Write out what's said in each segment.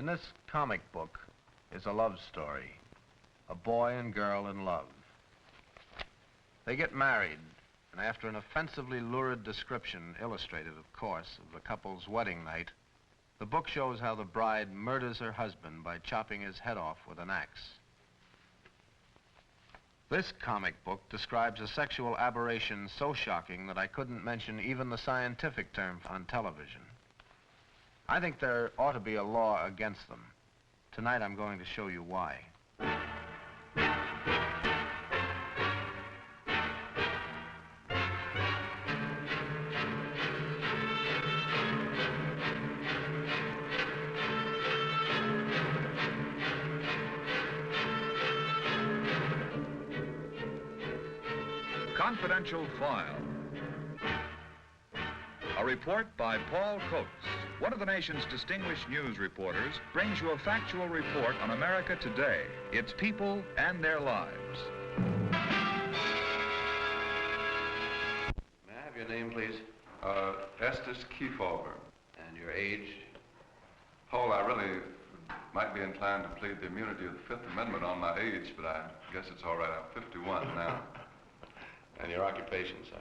In this comic book is a love story, a boy and girl in love. They get married, and after an offensively lurid description, illustrated, of course, of the couple's wedding night, the book shows how the bride murders her husband by chopping his head off with an axe. This comic book describes a sexual aberration so shocking that I couldn't mention even the scientific term on television. I think there ought to be a law against them. Tonight I'm going to show you why. Confidential File. A report by Paul Coates, one of the nation's distinguished news reporters, brings you a factual report on America today, its people and their lives. May I have your name, please? Estes Kefauver. And your age? Paul, I really might be inclined to plead the immunity of the Fifth Amendment on my age, but I guess it's all right. I'm 51 now. And your occupation, sir?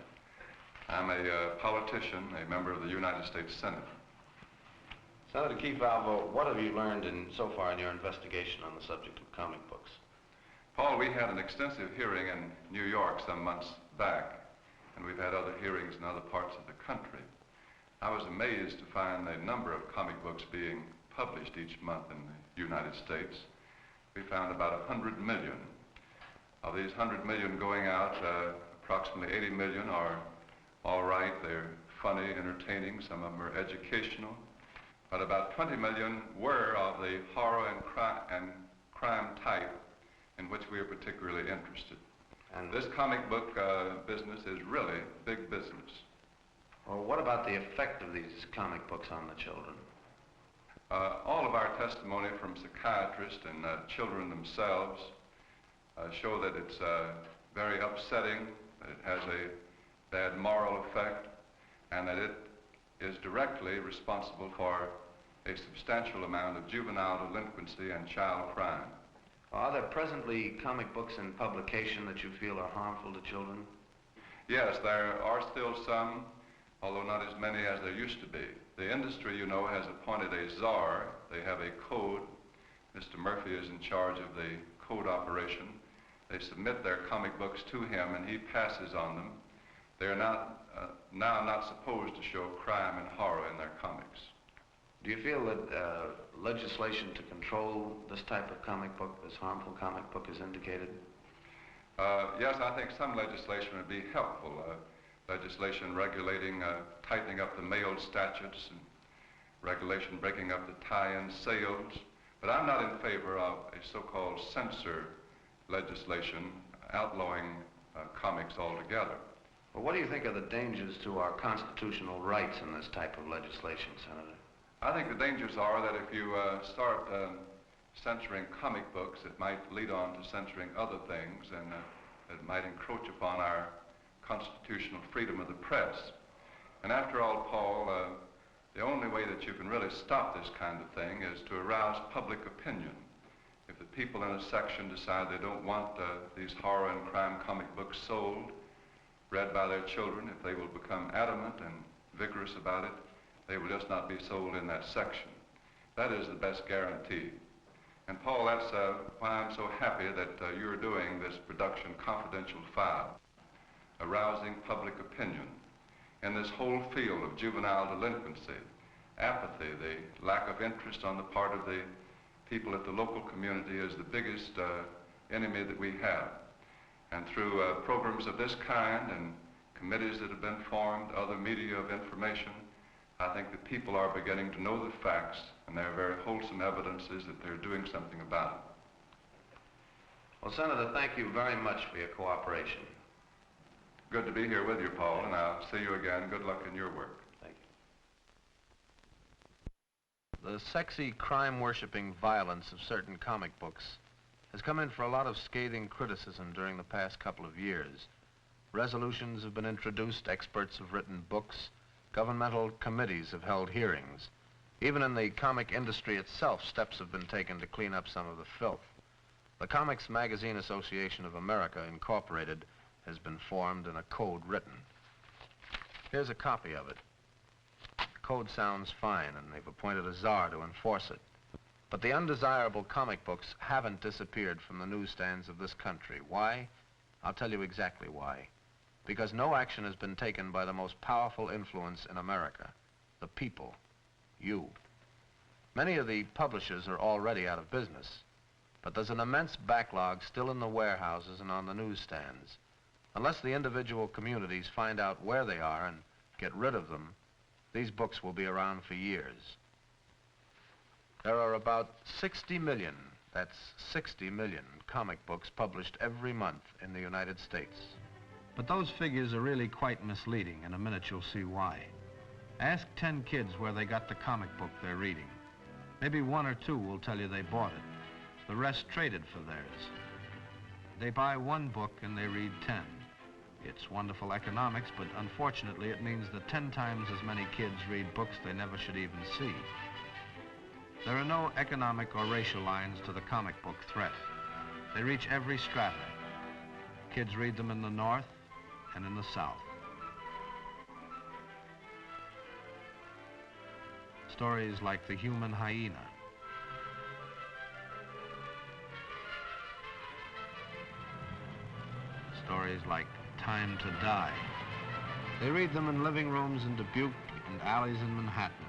I'm a politician, a member of the United States Senate. Senator Kefauver, what have you learned so far in your investigation on the subject of comic books? Paul, we had an extensive hearing in New York some months back, and we've had other hearings in other parts of the country. I was amazed to find the number of comic books being published each month in the United States. We found about 100 million. Of these 100 million going out, approximately 80 million are all right. They're funny, entertaining. Some of them are educational. But about 20 million were of the horror and crime type in which we are particularly interested. And this comic book business is really big business. Well, what about the effect of these comic books on the children? All of our testimony from psychiatrists and children themselves show that it's very upsetting, that it has a bad moral effect, and that it is directly responsible for a substantial amount of juvenile delinquency and child crime. Are there presently comic books in publication that you feel are harmful to children? Yes, there are still some, although not as many as there used to be. The industry, you know, has appointed a czar. They have a code. Mr. Murphy is in charge of the code operation. They submit their comic books to him, and he passes on them. They're now not supposed to show crime and horror in their comics. Do you feel that legislation to control this type of comic book, this harmful comic book, is indicated? Yes, I think some legislation would be helpful. Legislation regulating, tightening up the mail statutes, and regulation breaking up the tie-in sales. But I'm not in favor of a so-called censor legislation outlawing comics altogether. Well, what do you think are the dangers to our constitutional rights in this type of legislation, Senator? I think the dangers are that if you start censoring comic books, it might lead on to censoring other things, and it might encroach upon our constitutional freedom of the press. And after all, Paul, the only way that you can really stop this kind of thing is to arouse public opinion. If the people in a section decide they don't want these horror and crime comic books sold, read by their children, if they will become adamant and vigorous about it, they will just not be sold in that section. That is the best guarantee. And Paul, that's why I'm so happy that you're doing this production confidential file, arousing public opinion in this whole field of juvenile delinquency, apathy, the lack of interest on the part of the people at the local community is the biggest enemy that we have. And through programs of this kind and committees that have been formed, other media of information, I think that people are beginning to know the facts, and there are very wholesome evidences that they're doing something about it. Well, Senator, thank you very much for your cooperation. Good to be here with you, Paul, and I'll see you again. Good luck in your work. Thank you. The sexy, crime-worshipping violence of certain comic books has come in for a lot of scathing criticism during the past couple of years. Resolutions have been introduced, experts have written books, governmental committees have held hearings. Even in the comic industry itself, steps have been taken to clean up some of the filth. The Comics Magazine Association of America, Incorporated, has been formed and a code written. Here's a copy of it. The code sounds fine, and they've appointed a czar to enforce it. But the undesirable comic books haven't disappeared from the newsstands of this country. Why? I'll tell you exactly why. Because no action has been taken by the most powerful influence in America, the people, you. Many of the publishers are already out of business, but there's an immense backlog still in the warehouses and on the newsstands. Unless the individual communities find out where they are and get rid of them, these books will be around for years. There are about 60 million, that's 60 million comic books published every month in the United States. But those figures are really quite misleading. In a minute you'll see why. Ask 10 kids where they got the comic book they're reading. Maybe 1 or 2 will tell you they bought it. The rest traded for theirs. They buy 1 book and they read 10. It's wonderful economics, but unfortunately it means that 10 times as many kids read books they never should even see. There are no economic or racial lines to the comic book threat. They reach every strata. Kids read them in the North and in the South. Stories like The Human Hyena, stories like Time to Die. They read them in living rooms in Dubuque and alleys in Manhattan.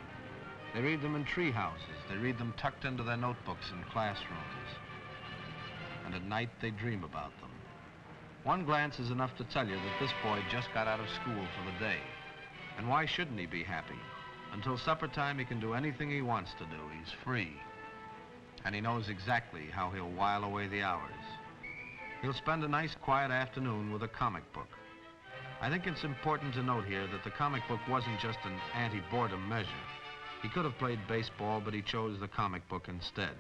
They read them in tree houses. They read them tucked into their notebooks in classrooms. And at night they dream about them. One glance is enough to tell you that this boy just got out of school for the day. And why shouldn't he be happy? Until supper time, he can do anything he wants to do. He's free. And he knows exactly how he'll while away the hours. He'll spend a nice, quiet afternoon with a comic book. I think it's important to note here that the comic book wasn't just an anti-boredom measure. He could have played baseball, but he chose the comic book instead.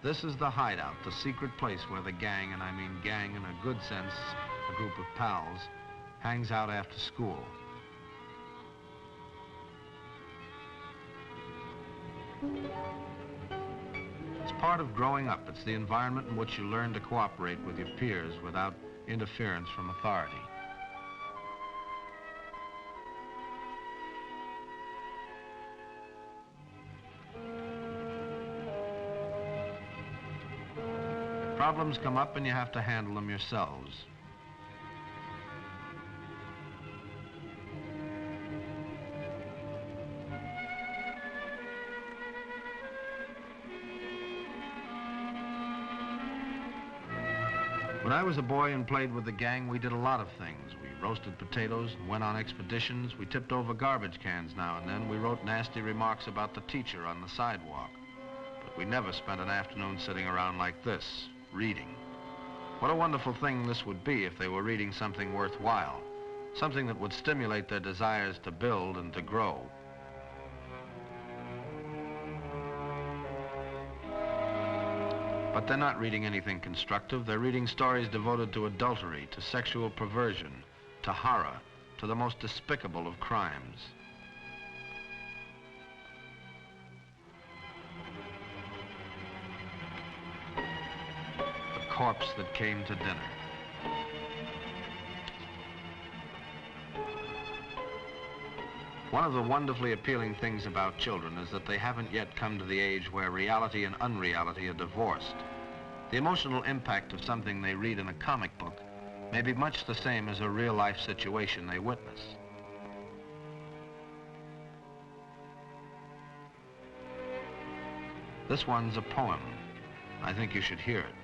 This is the hideout, the secret place where the gang, and I mean gang in a good sense, a group of pals, hangs out after school. It's part of growing up. It's the environment in which you learn to cooperate with your peers without interference from authority. Problems come up and you have to handle them yourselves. When I was a boy and played with the gang, we did a lot of things. We roasted potatoes and went on expeditions. We tipped over garbage cans now and then. We wrote nasty remarks about the teacher on the sidewalk. But we never spent an afternoon sitting around like this, reading. What a wonderful thing this would be if they were reading something worthwhile, something that would stimulate their desires to build and to grow. But they're not reading anything constructive. They're reading stories devoted to adultery, to sexual perversion, to horror, to the most despicable of crimes. The corpse that came to dinner. One of the wonderfully appealing things about children is that they haven't yet come to the age where reality and unreality are divorced. The emotional impact of something they read in a comic book may be much the same as a real-life situation they witness. This one's a poem. I think you should hear it.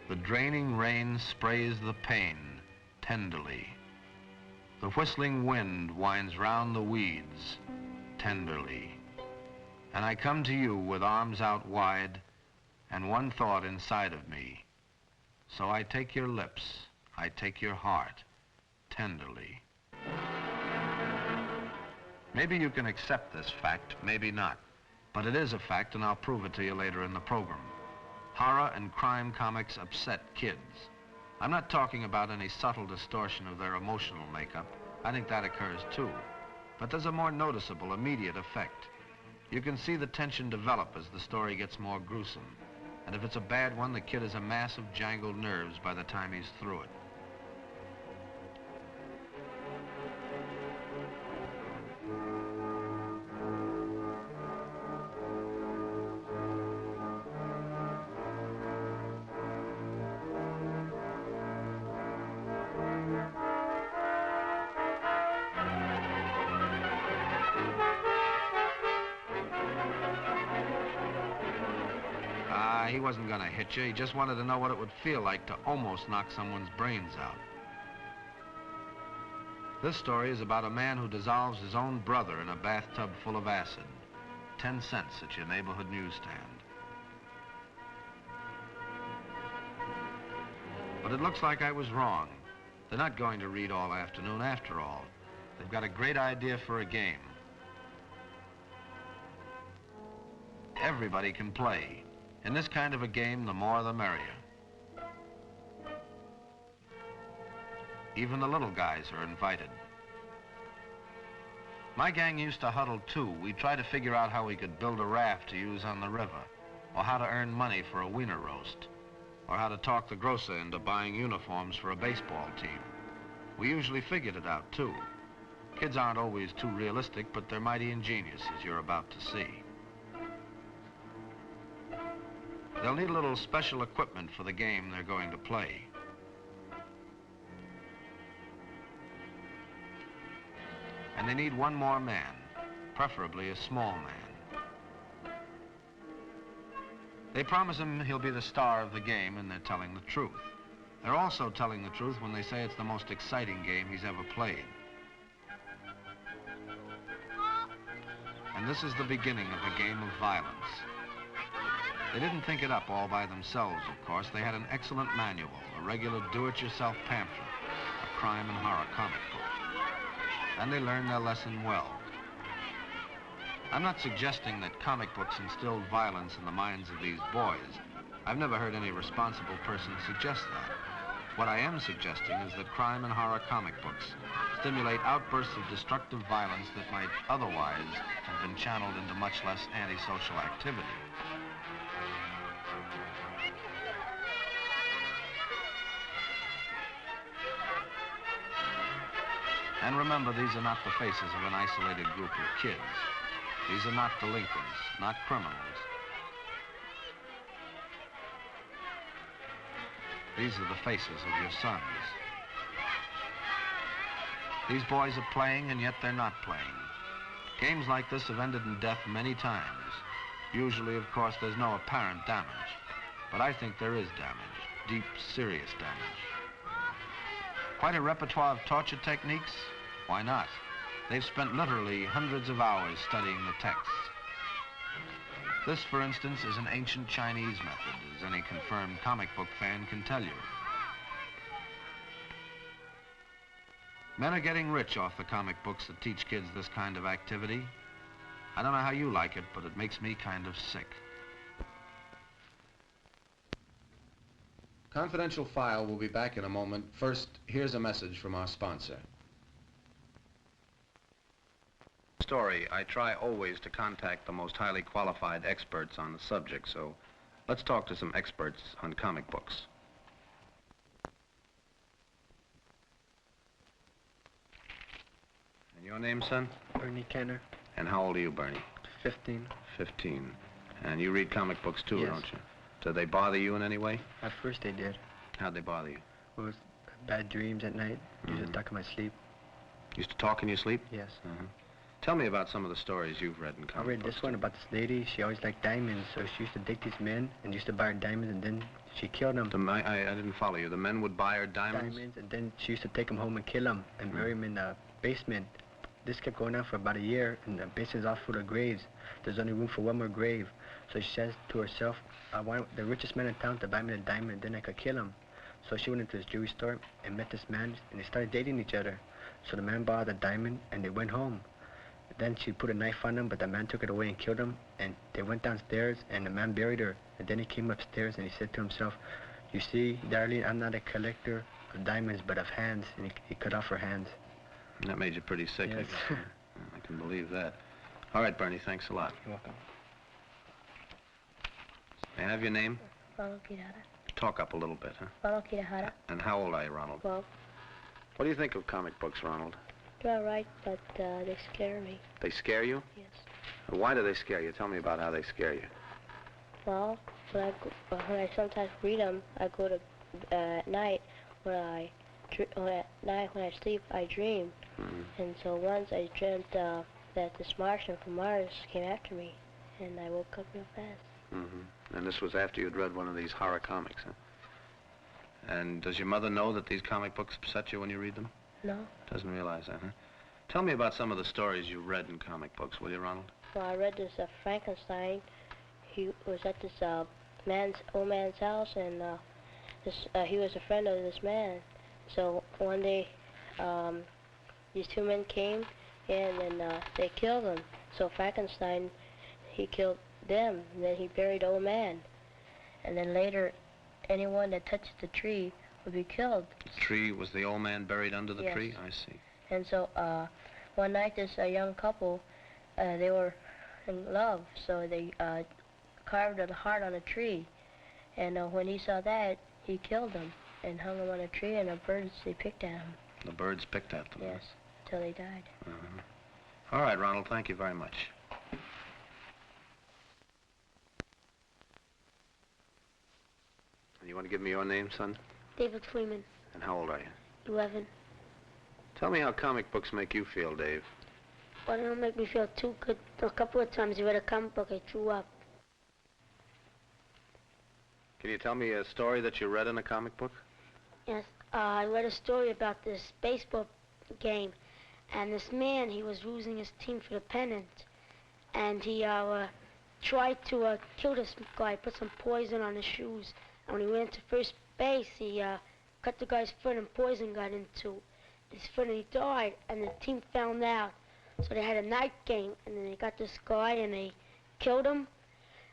The draining rain sprays the pane tenderly. The whistling wind winds round the weeds tenderly. And I come to you with arms out wide and one thought inside of me. So I take your lips, I take your heart tenderly. Maybe you can accept this fact, maybe not. But it is a fact, and I'll prove it to you later in the program. Horror and crime comics upset kids. I'm not talking about any subtle distortion of their emotional makeup. I think that occurs too. But there's a more noticeable, immediate effect. You can see the tension develop as the story gets more gruesome. And if it's a bad one, the kid is a mass of jangled nerves by the time he's through it. He wasn't gonna hit you. He just wanted to know what it would feel like to almost knock someone's brains out. This story is about a man who dissolves his own brother in a bathtub full of acid. 10 cents at your neighborhood newsstand. But it looks like I was wrong. They're not going to read all afternoon after all. They've got a great idea for a game. Everybody can play. In this kind of a game, the more the merrier. Even the little guys are invited. My gang used to huddle too. We'd try to figure out how we could build a raft to use on the river, or how to earn money for a wiener roast, or how to talk the grocer into buying uniforms for a baseball team. We usually figured it out too. Kids aren't always too realistic, but they're mighty ingenious, as you're about to see. They'll need a little special equipment for the game they're going to play. And they need one more man, preferably a small man. They promise him he'll be the star of the game, and they're telling the truth. They're also telling the truth when they say it's the most exciting game he's ever played. And this is the beginning of a game of violence. They didn't think it up all by themselves, of course. They had an excellent manual, a regular do-it-yourself pamphlet, a crime and horror comic book. And they learned their lesson well. I'm not suggesting that comic books instilled violence in the minds of these boys. I've never heard any responsible person suggest that. What I am suggesting is that crime and horror comic books stimulate outbursts of destructive violence that might otherwise have been channeled into much less antisocial activity. And remember, these are not the faces of an isolated group of kids. These are not delinquents, not criminals. These are the faces of your sons. These boys are playing, and yet they're not playing. Games like this have ended in death many times. Usually, of course, there's no apparent damage. But I think there is damage, deep, serious damage. Quite a repertoire of torture techniques? Why not? They've spent literally hundreds of hours studying the texts. This, for instance, is an ancient Chinese method, as any confirmed comic book fan can tell you. Men are getting rich off the comic books that teach kids this kind of activity. I don't know how you like it, but it makes me kind of sick. Confidential File will be back in a moment. First, here's a message from our sponsor. Story, I try always to contact the most highly qualified experts on the subject, so let's talk to some experts on comic books. And your name, son? Bernie Kenner. And how old are you, Bernie? 15. 15. And you read comic books too, Yes. don't you? Do they bother you in any way? At first they did. How'd they bother you? It was bad dreams at night. Used to talk in my sleep. Used to talk in your sleep? Yes. Tell me about some of the stories you've read in comic I read books. this one about this lady. She always liked diamonds, so she used to date these men and used to buy her diamonds, and then she killed them. I didn't follow you. The men would buy her diamonds? And then she used to take them home and kill them and bury them in the basement. This kept going on for about a year, and the basement's all full of graves. There's only room for one more grave. So she says to herself, I want the richest man in town to buy me a diamond, then I could kill him. So she went into this jewelry store and met this man, and they started dating each other. So the man bought the diamond, and they went home. Then she put a knife on him, but the man took it away and killed him. And they went downstairs, and the man buried her. And then he came upstairs, and he said to himself, "You see, darling, I'm not a collector of diamonds, but of hands." And he cut off her hands. That made you pretty sick. Yes. I can believe that. All right, Bernie, thanks a lot. You're welcome. May I have your name? Ronald Kirahara. Talk up a little bit, huh? Ronald Kirahara. And how old are you, Ronald? 12. What do you think of comic books, Ronald? They're all right, but they scare me. They scare you? Yes. Why do they scare you? Tell me about how they scare you. Well, when I sometimes read them, I go to at night when I sleep, I dream. Mm-hmm. And so once I dreamt that this Martian from Mars came after me, and I woke up real fast. Mm-hmm. And this was after you'd read one of these horror comics, huh? And does your mother know that these comic books upset you when you read them? No. Doesn't realize that, huh? Tell me about some of the stories you read in comic books, will you, Ronald? Well, I read this Frankenstein. He was at this old man's house, and he was a friend of this man. So one day, these two men came in, and they killed him. So Frankenstein, he killed them, and then he buried the old man. And then later, anyone that touches the tree would be killed. The tree, was the old man buried under the Yes. tree? I see. And so one night, this young couple, they were in love, so they carved a heart on a tree. And when he saw that, he killed them and hung them on a tree, and the birds, they picked at him. The birds picked at them? Yes, till they died. Uh-huh. All right, Ronald, thank you very much. You want to give me your name, son? David Freeman, And how old are you? 11. Tell me how comic books make you feel, Dave. Well, they don't make me feel too good. A couple of times I read a comic book, I threw up. Can you tell me a story that you read in a comic book? Yes, I read a story about this baseball game, and this man, he was losing his team for the pennant, and he tried to kill this guy, put some poison on his shoes, and when he went to first base, he cut the guy's foot, and poison got into his foot, and he died, and the team found out. So they had a night game, and then they got this guy, and they killed him,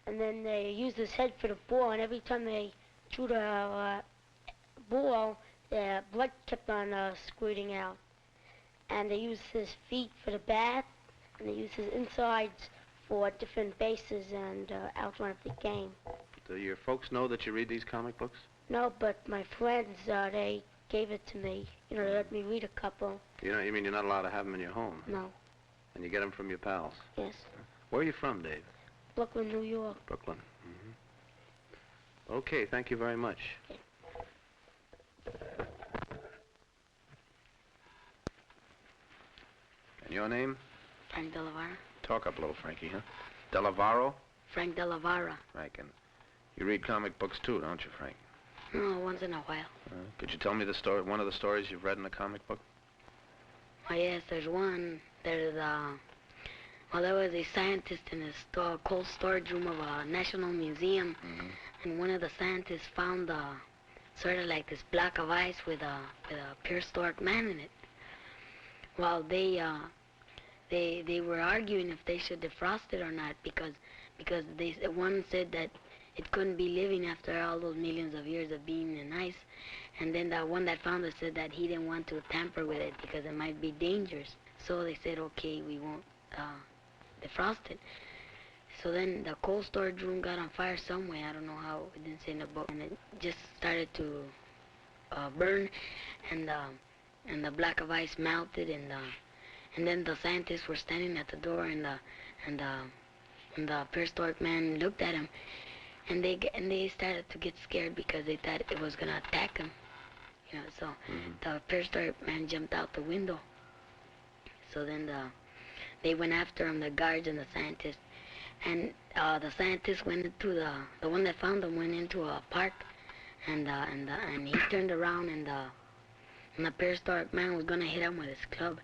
and then they used his head for the ball, and every time they threw the ball, the blood kept on squirting out. And they used his feet for the bat, and they used his insides for different bases and outline of the game. Do your folks know that you read these comic books? No, but my friends, they gave it to me. You know, they let me read a couple. You mean you're not allowed to have them in your home? No. And you get them from your pals? Yes. Where are you from, Dave? Brooklyn, New York. Brooklyn. Mm-hmm. Okay, thank you very much. Okay. And your name? Frank Delavara. Talk up a little, Frankie, huh? Delavaro? Frank Delavara. Frank, and you read comic books too, don't you, Frank? Oh, once in a while. Could you tell me one of the stories you've read in a comic book? Oh, yes, there's one. There's, well, there was a scientist in a cold storage room of a national museum, and one of the scientists found sort of like this block of ice with a prehistoric man in it. Well, they were arguing if they should defrost it or not, because one said that it couldn't be living after all those millions of years of being in ice, and then the one that found it said that he didn't want to tamper with it because it might be dangerous. So they said, okay, we won't defrost it. So then the cold storage room got on fire some way. I don't know how. It didn't say in the book, and it just started to burn, and the block of ice melted, and then the scientists were standing at the door, and the prehistoric man looked at him, and they started to get scared because they thought it was gonna attack him. You know, so the prehistoric man jumped out the window. So then they went after him, the guards and the scientists, and the scientist went into the one that found him went into a park, and he turned around, and the prehistoric man was gonna hit him with his club.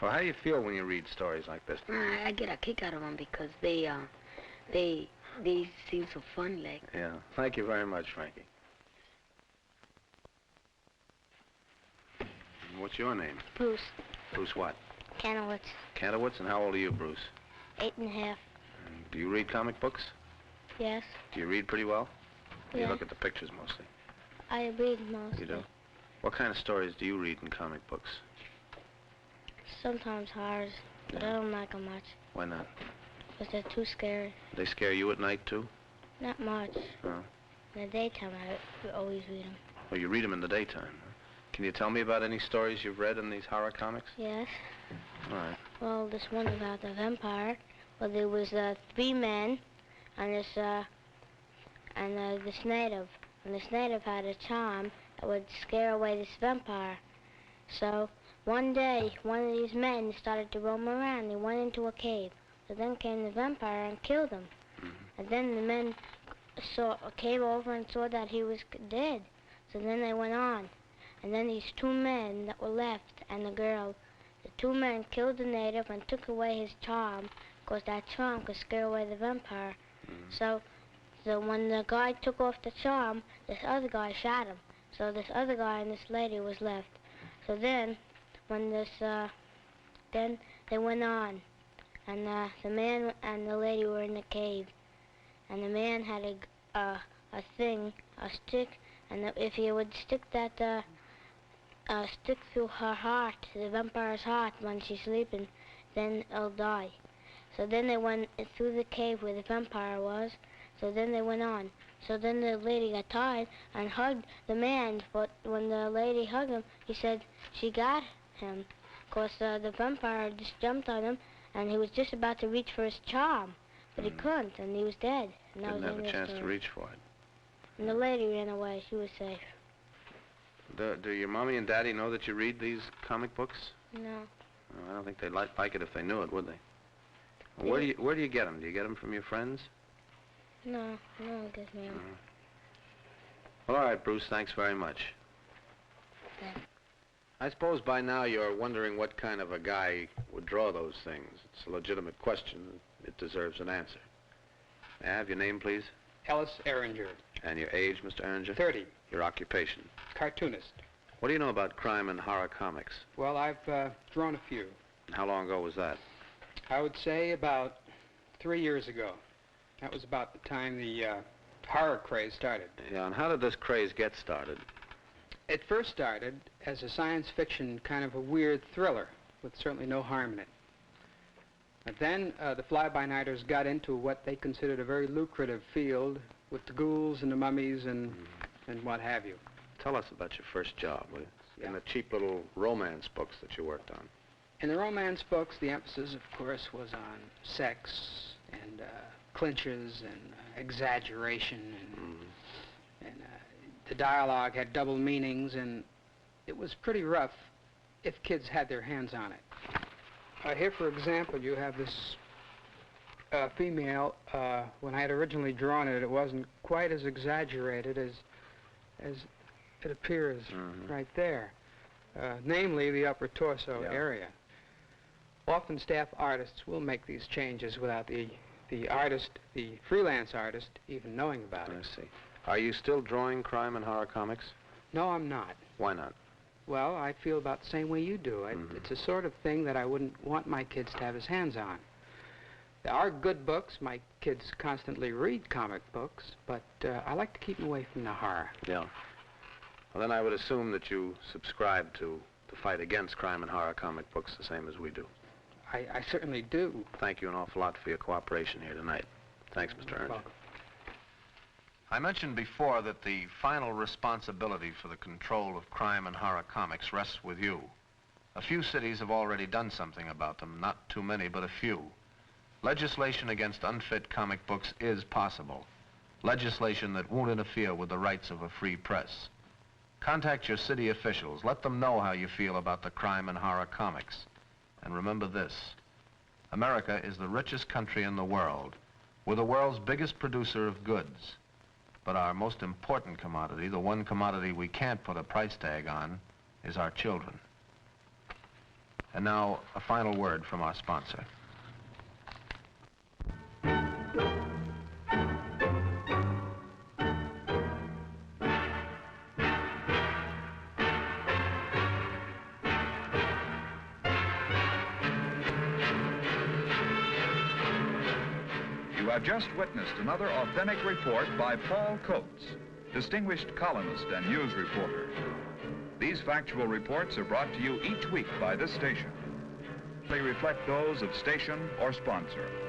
Well, how do you feel when you read stories like this? I get a kick out of them because they seem so fun, like. Yeah. Thank you very much, Frankie. What's your name? Bruce Bruce what? Kanowitz, Cantowitz, and how old are you, Bruce? 8.5. Do you read comic books? Yes. Do you read pretty well? Or Yeah. You look at the pictures mostly. I read mostly. You do? What kind of stories do you read in comic books? Sometimes hard, but Yeah. I don't like them much. Why not? Because they're too scary. They scare you at night, too? Not much. Oh. In the daytime, I always read them. Well, you read them in the daytime. Can you tell me about any stories you've read in these horror comics? Yes. All right. Well, this one about the vampire. Well, there was 3 men and this native. And this native had a charm that would scare away this vampire. So one day, one of these men started to roam around. He went into a cave. So then came the vampire and killed him. And then the men came over and saw that he was dead. So then they went on. And then these 2 men that were left and the girl, the 2 men killed the native and took away his charm, because that charm could scare away the vampire. So when the guy took off the charm, this other guy shot him. So this other guy and this lady was left. So then, then they went on, and the man and the lady were in the cave, and the man had a stick, and if he would stick that stick through her heart, the vampire's heart, when she's sleeping, then it'll die. So then they went through the cave where the vampire was. So then they went on. So then the lady got tired and hugged the man. But when the lady hugged him, he said she got him. Because the vampire just jumped on him, and he was just about to reach for his charm. But he couldn't, and he was dead. And that Didn't was have the a end of the chance to story. reach for it. And the lady ran away. She was safe. Do your mommy and daddy know that you read these comic books? No. Oh, I don't think they'd like it if they knew it, would they? Where do you get them? Do you get them from your friends? No one gives me them. Well, all right, Bruce, thanks very much. Thanks. I suppose by now you're wondering what kind of a guy would draw those things. It's a legitimate question. It deserves an answer. May I have your name, please? Ellis Erringer, And your age, Mr. Erringer? 30, Your occupation? cartoonist. What do you know about crime and horror comics? Well, I've drawn a few. How long ago was that? I would say about 3 years ago. That was about the time the horror craze started. Yeah, and how did this craze get started? It first started as a science fiction kind of a weird thriller with certainly no harm in it. But then the fly-by-nighters got into what they considered a very lucrative field with the ghouls and the mummies and what have you. Tell us about your first job, will you? Yeah. In the cheap little romance books that you worked on. In the romance books, the emphasis, of course, was on sex and clinches and exaggeration, and the dialogue had double meanings, and it was pretty rough if kids had their hands on it. Here, for example, you have this female. When I had originally drawn it, it wasn't quite as exaggerated as it appears right there, namely the upper torso area. Often staff artists will make these changes without the artist, the freelance artist, even knowing about it. I see. Are you still drawing crime and horror comics? No, I'm not. Why not? Well, I feel about the same way you do. It's a sort of thing that I wouldn't want my kids to have his hands on. There are good books. My kids constantly read comic books, but I like to keep them away from the horror. Yeah. Well, then I would assume that you subscribe to the fight against crime and horror comic books the same as we do. I certainly do. Thank you an awful lot for your cooperation here tonight. Thanks, Mr. Ernst. Welcome. I mentioned before that the final responsibility for the control of crime and horror comics rests with you. A few cities have already done something about them, not too many, but a few. Legislation against unfit comic books is possible. Legislation that won't interfere with the rights of a free press. Contact your city officials. Let them know how you feel about the crime and horror comics. And remember this, America is the richest country in the world. We're the world's biggest producer of goods. But our most important commodity, the one commodity we can't put a price tag on, is our children. And now, a final word from our sponsor. have just witnessed another authentic report by Paul Coates, distinguished columnist and news reporter. These factual reports are brought to you each week by this station. They reflect those of station or sponsor.